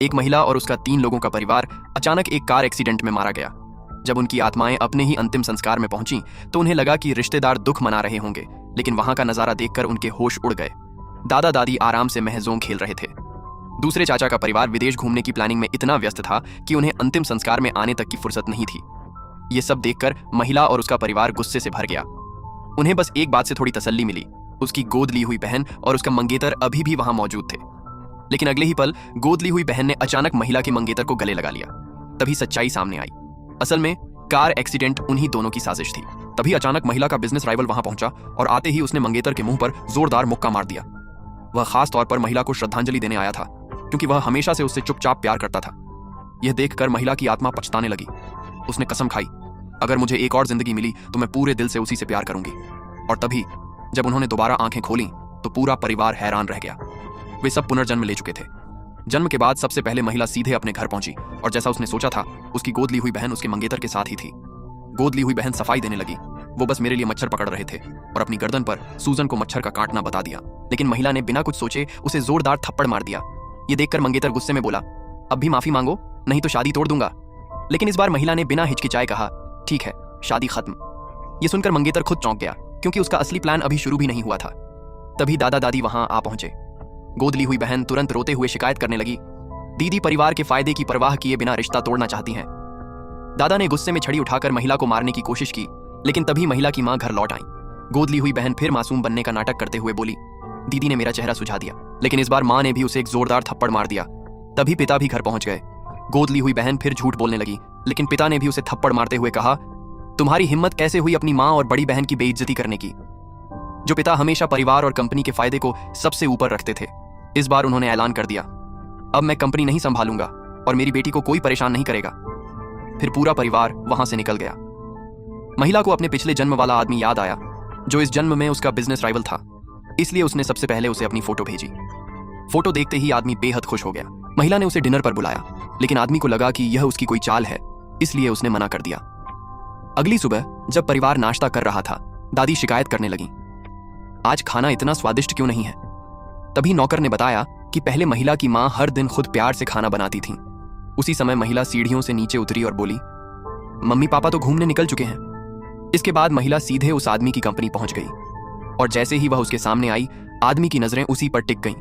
एक महिला और उसका 3 लोगों का परिवार अचानक एक कार एक्सीडेंट में मारा गया। जब उनकी आत्माएं अपने ही अंतिम संस्कार में पहुंची तो उन्हें लगा कि रिश्तेदार दुख मना रहे होंगे, लेकिन वहां का नजारा देखकर उनके होश उड़ गए। दादा दादी आराम से महजों खेल रहे थे। दूसरे चाचा का परिवार विदेश घूमने की प्लानिंग में इतना व्यस्त था कि उन्हें अंतिम संस्कार में आने तक की फुर्सत नहीं थी। ये सब देखकर महिला और उसका परिवार गुस्से से भर गया। उन्हें बस एक बात से थोड़ी तसल्ली मिली, उसकी गोद ली हुई बहन और उसका मंगेतर अभी भी वहां मौजूद थे। लेकिन अगले ही पल गोद ली हुई बहन ने अचानक महिला के मंगेतर को गले लगा लिया। तभी सच्चाई सामने आई। असल में कार एक्सीडेंट उन्हीं दोनों की साजिश थी। तभी अचानक महिला का बिजनेस राइवल वहां पहुंचा और आते ही उसने मंगेतर के मुंह पर जोरदार मुक्का मार दिया। वह खास तौर पर महिला को श्रद्धांजलि देने आया था, क्योंकि वह हमेशा से उससे चुपचाप प्यार करता था। यह देखकर महिला की आत्मा पछताने लगी। उसने कसम खाई, अगर मुझे एक और जिंदगी मिली तो मैं पूरे दिल से उसी से प्यार करूंगी। और तभी जब उन्होंने दोबारा आंखें खोली तो पूरा परिवार हैरान रह गया। वे सब पुनर्जन्म ले चुके थे। जन्म के बाद सबसे पहले महिला सीधे अपने घर पहुंची और जैसा उसने सोचा था, उसकी गोद ली हुई बहन उसके मंगेतर के साथ ही थी। गोद ली हुई बहन सफाई देने लगी। वो बस मेरे लिए मच्छर पकड़ रहे थे और अपनी गर्दन पर सूजन को मच्छर का काटना बता दिया। लेकिन महिला ने बिना कुछ सोचे उसे जोरदार थप्पड़ मार दिया। ये देखकर मंगेतर गुस्से में बोला, अब भी माफी मांगो, नहीं तो शादी तोड़ दूंगा। लेकिन इस बार महिला ने बिना हिचकिचाए कहा, ठीक है, शादी खत्म। ये सुनकर मंगेतर खुद चौंक गया, क्योंकि उसका असली प्लान अभी शुरू भी नहीं हुआ था। तभी दादा दादी वहां आ पहुंचे। गोद ली हुई बहन तुरंत रोते हुए शिकायत करने लगी, दीदी परिवार के फायदे की परवाह किए बिना रिश्ता तोड़ना चाहती हैं। दादा ने गुस्से में छड़ी उठाकर महिला को मारने की कोशिश की, लेकिन तभी महिला की मां घर लौट आई। गोद ली हुई बहन फिर मासूम बनने का नाटक करते हुए बोली, दीदी ने मेरा चेहरा सुझा दिया। लेकिन इस बार मां ने भी उसे एक जोरदार थप्पड़ मार दिया। तभी पिता भी घर पहुंच गए। गोद ली हुई बहन फिर झूठ बोलने लगी, लेकिन पिता ने भी उसे थप्पड़ मारते हुए कहा, तुम्हारी हिम्मत कैसे हुई अपनी मां और बड़ी बहन की बेइज्जती करने की। जो पिता हमेशा परिवार और कंपनी के फायदे को सबसे ऊपर रखते थे, इस बार उन्होंने ऐलान कर दिया, अब मैं कंपनी नहीं संभालूंगा और मेरी बेटी को कोई परेशान नहीं करेगा। फिर पूरा परिवार वहां से निकल गया। महिला को अपने पिछले जन्म वाला आदमी याद आया, जो इस जन्म में उसका बिजनेस राइवल था। इसलिए उसने सबसे पहले उसे अपनी फोटो भेजी। फोटो देखते ही आदमी बेहद खुश हो गया। महिला ने उसे डिनर पर बुलाया, लेकिन आदमी को लगा कि यह उसकी कोई चाल है, इसलिए उसने मना कर दिया। अगली सुबह जब परिवार नाश्ता कर रहा था, दादी शिकायत करने लगी, आज खाना इतना स्वादिष्ट क्यों नहीं है। तभी नौकर ने बताया कि पहले महिला की मां हर दिन खुद प्यार से खाना बनाती थी। उसी समय महिला सीढ़ियों से नीचे उतरी और बोली, मम्मी पापा तो घूमने निकल चुके हैं। इसके बाद महिला सीधे उस आदमी की कंपनी पहुंच गई और जैसे ही वह उसके सामने आई, आदमी की नजरें उसी पर टिक गईं।